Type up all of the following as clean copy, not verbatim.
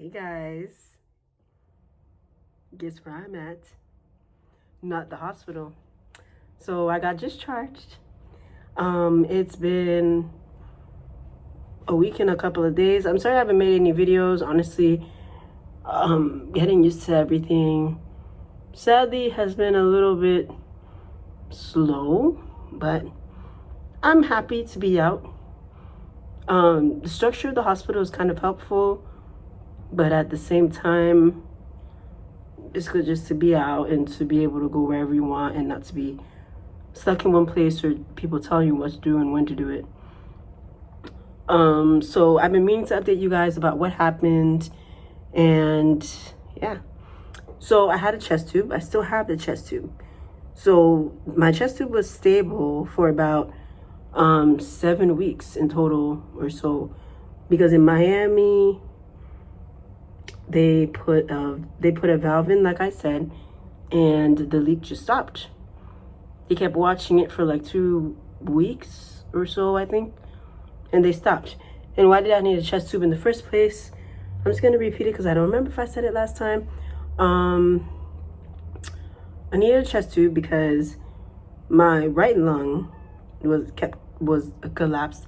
Hey guys, guess where I'm at? Not the hospital. So I got discharged. It's been a week and a couple of days. I'm sorry I haven't made any videos. Honestly, getting used to everything sadly has been a little bit slow, but I'm happy to be out. The structure of the hospital is kind of helpful, but at the same time, it's good just to be out and to be able to go wherever you want and not to be stuck in one place or people telling you what to do and when to do it. So I've been meaning to update you guys about what happened, and yeah. So I had a chest tube. I still have the chest tube. So my chest tube was stable for about 7 weeks in total or so, because in Miami they put a valve in, like I said, and the leak just stopped. They kept watching it for like 2 weeks or so, I think, and they stopped. And why did I need a chest tube in the first place? I'm just gonna repeat it because I don't remember if I said it last time. I needed a chest tube because my right lung was collapsed,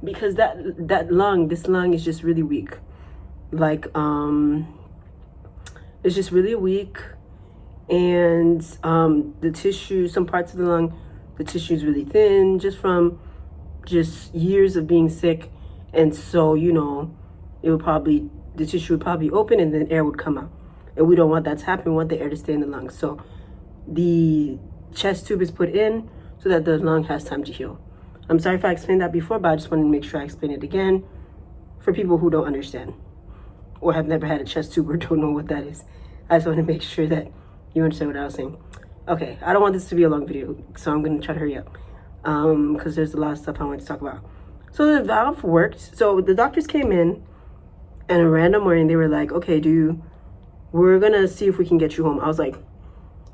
because this lung is just really weak. Like it's just really weak, and the tissue, some parts of the lung, the tissue is really thin, just from years of being sick. And so, the tissue would probably open and then air would come out, and we don't want that to happen. We want the air to stay in the lungs. So the chest tube is put in so that the lung has time to heal. I'm sorry if I explained that before, but I just wanted to make sure I explain it again for people who don't understand or have never had a chest tube or don't know what that is. I just want to make sure that you understand what I was saying. Okay, I don't want this to be a long video, so I'm going to try to hurry up because there's a lot of stuff I want to talk about. So the valve worked. So the doctors came in, and a random morning they were like, okay, we're going to see if we can get you home. I was like,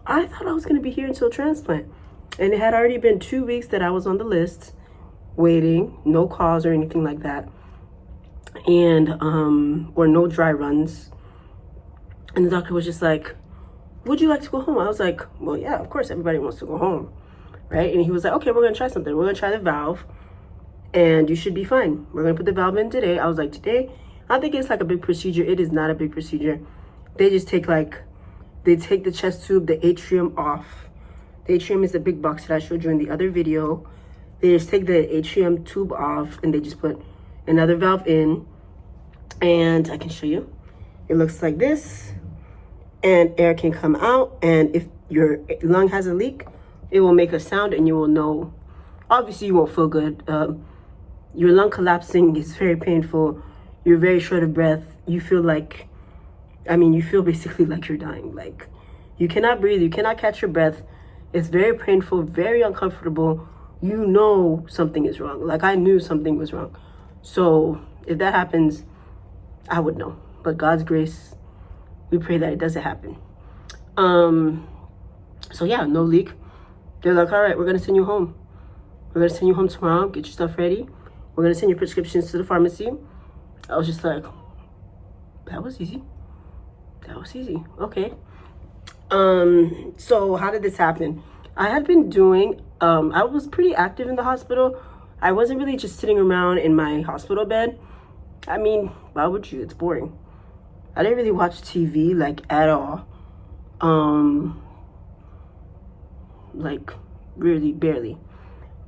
I thought I was going to be here until transplant. And it had already been 2 weeks that I was on the list waiting, no calls or anything like that, and or no dry runs. And the doctor was just like, would you like to go home? I was like, well, yeah, of course, everybody wants to go home, right? And he was like, okay, we're gonna try something. We're gonna try the valve, and you should be fine. We're gonna put the valve in today. I was like, today? I think it's like a big procedure. It is not a big procedure. They just take the chest tube, the atrium off. The atrium is the big box that I showed you in the other video. They just take the atrium tube off, and they just put another valve in, and I can show you. It looks like this, and air can come out, and if your lung has a leak, it will make a sound, and you will know. Obviously, you won't feel good. Your lung collapsing is very painful. You're very short of breath. You feel basically like you're dying. Like, you cannot breathe. You cannot catch your breath. It's very painful, very uncomfortable. You know something is wrong. Like, I knew something was wrong. So if that happens, I would know. But God's grace, we pray that it doesn't happen. So yeah, no leak. They're like, all right, we're gonna send you home. We're gonna send you home tomorrow. Get your stuff ready. We're gonna send your prescriptions to the pharmacy. I was just like, that was easy. That was easy. Okay. So how did this happen? I had been doing, I was pretty active in the hospital. I wasn't really just sitting around in my hospital bed. I mean, why would you? It's boring. I didn't really watch TV, like, at all. Like, really, barely.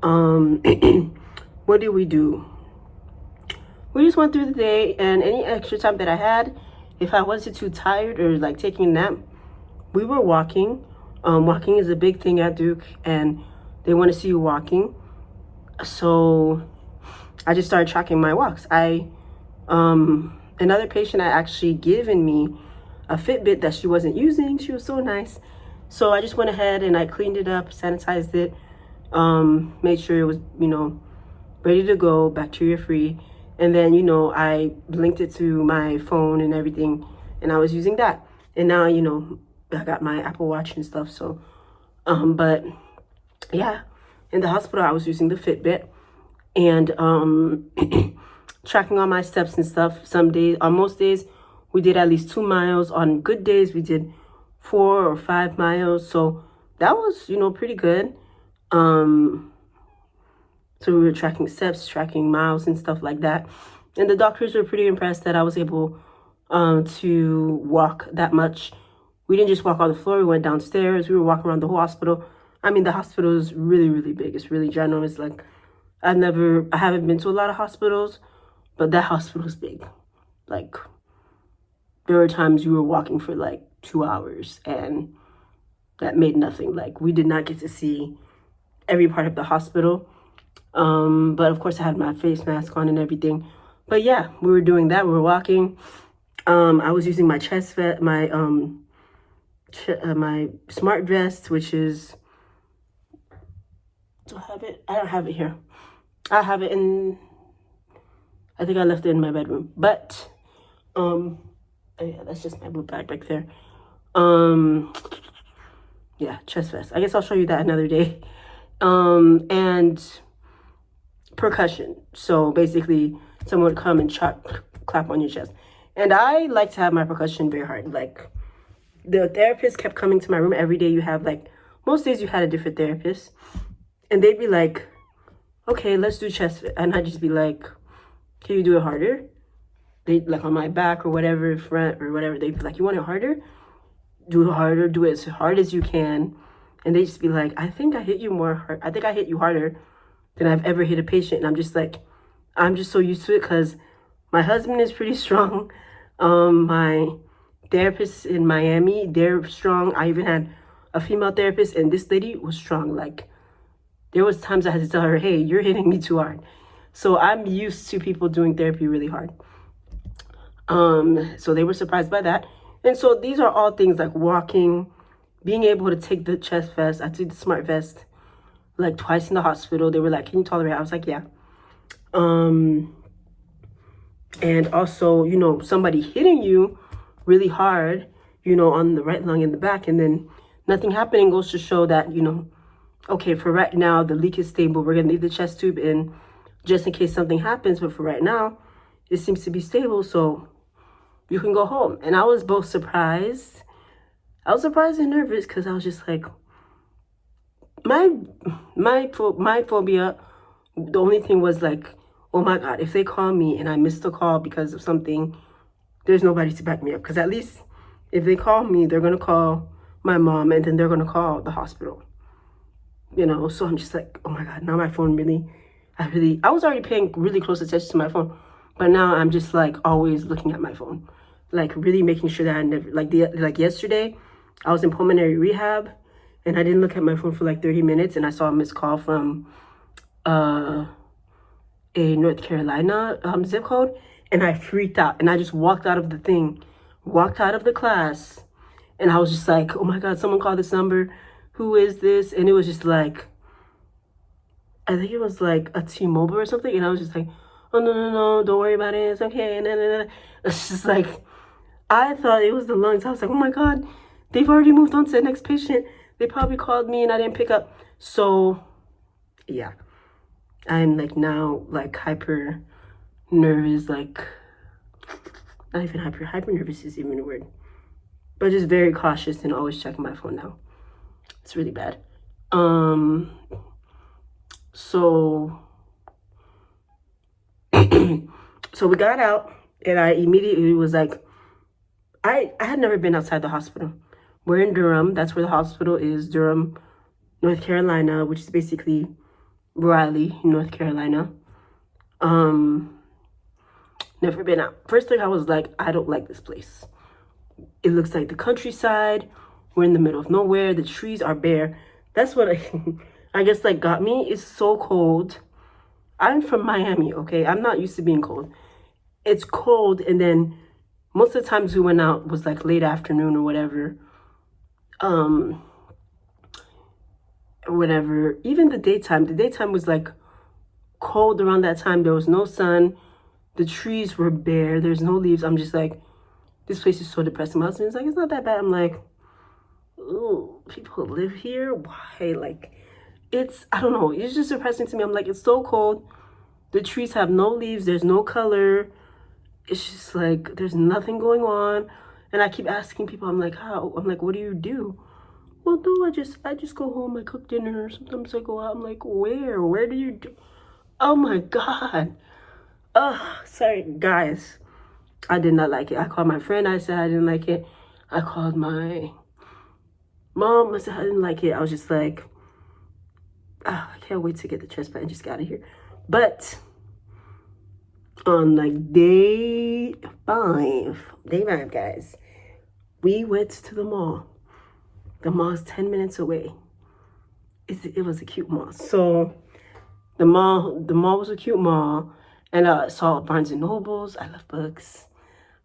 What did we do? We just went through the day, and any extra time that I had, if I wasn't too tired or like taking a nap, we were walking. Walking is a big thing at Duke, and they want to see you walking. So I just started tracking my walks. Another patient had actually given me a Fitbit that she wasn't using. She was so nice. So I just went ahead and I cleaned it up, sanitized it, made sure it was, ready to go, bacteria free. And then, I linked it to my phone and everything, and I was using that. And now, I got my Apple Watch and stuff. So, but yeah, in the hospital, I was using the Fitbit, and tracking all my steps and stuff. Some days, on most days, We did at least 2 miles. On good days, we did 4 or 5 miles. So that was, pretty good. So we were tracking steps, tracking miles and stuff like that. And the doctors were pretty impressed that I was able to walk that much. We didn't just walk on the floor. We went downstairs. We were walking around the whole hospital. I mean, the hospital is really, really big. It's really ginormous. Like, I haven't been to a lot of hospitals, but that hospital is big. Like, there were times we were walking for like 2 hours and that made nothing. Like, we did not get to see every part of the hospital. But of course I had my face mask on and everything. But yeah, we were doing that. We were walking. I was using my chest vest, my smart vest, which is, do I have it? I don't have it here. I have it in, I think I left it in my bedroom. But, oh yeah, that's just my boot bag back there. Yeah, chest vest. I guess I'll show you that another day. And percussion. So basically, someone would come and clap on your chest. And I like to have my percussion very hard. Like, the therapist kept coming to my room every day. You have like, most days you had a different therapist. And they'd be like, okay, let's do chest. And I'd just be like, can you do it harder? They like on my back or whatever, front or whatever. They'd be like, you want it harder? Do it harder. Do it as hard as you can. And they just be like, I think I hit you more hard. I think I hit you harder than I've ever hit a patient. And I'm just like, I'm just so used to it because my husband is pretty strong. My therapist in Miami, they're strong. I even had a female therapist and this lady was strong. Like, there was times I had to tell her, hey, you're hitting me too hard. So I'm used to people doing therapy really hard. So they were surprised by that. And so these are all things like walking, being able to take the chest vest. I took the smart vest like twice in the hospital. They were like, can you tolerate it? I was like, yeah. And also, somebody hitting you really hard, on the right lung in the back, and then nothing happening goes to show that, okay, for right now, the leak is stable. We're going to leave the chest tube in just in case something happens. But for right now, it seems to be stable. So you can go home. And I was both surprised. I was surprised and nervous because I was just like, my phobia, the only thing was like, oh my God, if they call me and I missed the call because of something, there's nobody to back me up. Because at least if they call me, they're going to call my mom and then they're going to call the hospital. So I'm just like, oh my God, now my phone I was already paying really close attention to my phone. But now I'm just like always looking at my phone. Like really making sure that I never, like yesterday, I was in pulmonary rehab. And I didn't look at my phone for like 30 minutes. And I saw a missed call from a North Carolina zip code. And I freaked out. And I just walked out of the class. And I was just like, oh my God, someone called this number. Who is this? And it was just like, I think it was like a T-Mobile or something. And I was just like, oh, no, don't worry about it. It's okay. And it's just like, I thought it was the lungs. I was like, oh my God, they've already moved on to the next patient. They probably called me and I didn't pick up. So, yeah. I'm like now like hyper nervous, like not even hyper nervous is even a word. But just very cautious and always checking my phone now. It's really bad. So so we got out and I immediately was like, I had never been outside the hospital. We're in Durham. That's where the hospital is, Durham, North Carolina, which is basically Raleigh, North Carolina. Never been out. First thing I was like, I don't like this place. It looks like the countryside. We're in the middle of nowhere. The trees are bare. That's what I guess like got me. It's so cold. I'm from Miami, okay? I'm not used to being cold. It's cold, and then most of the times we went out was like late afternoon or whatever. Even the daytime was like cold around that time. There was no sun. The trees were bare. There's no leaves. I'm just like, this place is so depressing. My husband's like, it's not that bad. I'm like, ooh, people live here? Why? Like, I don't know. It's just depressing to me. I'm like, it's so cold. The trees have no leaves. There's no color. it's just like there's nothing going on. And I keep asking people, I'm like, how? I'm like, what do you do? Well, no, I just go home, I cook dinner, sometimes I go out. I'm like, where? Where do you do? Oh my God. Sorry, guys. I did not like it. I called my friend, I said I didn't like it. I called my mom, I said I didn't like it. I was just like, I can't wait to get the transplant and just get out of here. But on like day five, guys, we went to the mall. The mall is 10 minutes away. It was a cute mall. So the mall was a cute mall. And I saw Barnes and Nobles. I love books.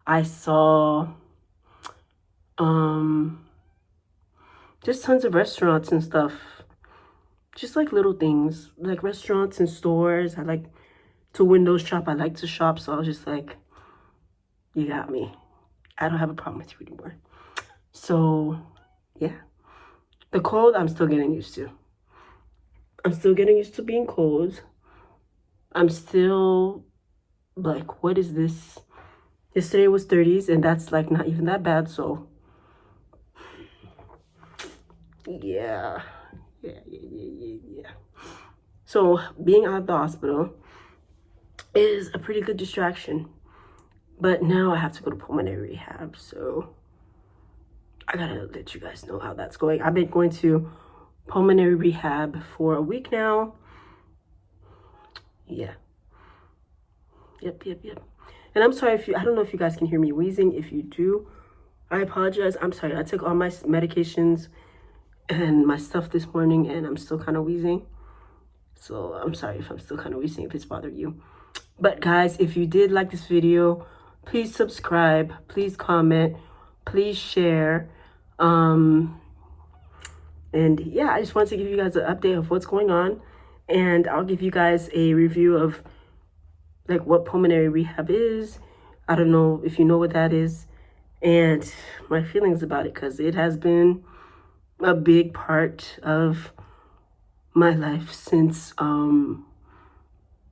I saw just tons of restaurants and stuff. Just like little things, like restaurants and stores. I like to window shop. I like to shop. So I was just like, you got me. I don't have a problem with you anymore. So yeah. The cold, I'm still getting used to. I'm still getting used to being cold. I'm still like, what is this? Yesterday was 30s, and that's like not even that bad. So yeah. So being out of the hospital is a pretty good distraction. But now I have to go to pulmonary rehab. So I gotta let you guys know how that's going. I've been going to pulmonary rehab for a week now. Yeah. Yep. And I'm sorry I don't know if you guys can hear me wheezing. If you do, I apologize. I'm sorry. I took all my medications and my stuff this morning, and I'm still kind of wheezing. So I'm sorry if I'm still kind of wheezing, if it's bothered you. But guys, if you did like this video, please subscribe, please comment, please share. And yeah, I just wanted to give you guys an update of what's going on. And I'll give you guys a review of like what pulmonary rehab is. I don't know if you know what that is, and my feelings about it, because it has been a big part of my life since I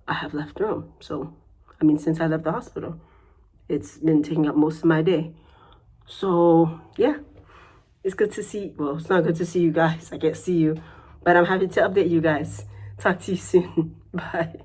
have left Rome. So, I mean, since I left the hospital, it's been taking up most of my day. So, yeah, it's good to see. Well, it's not good to see you guys. I can't see you, but I'm happy to update you guys. Talk to you soon. Bye.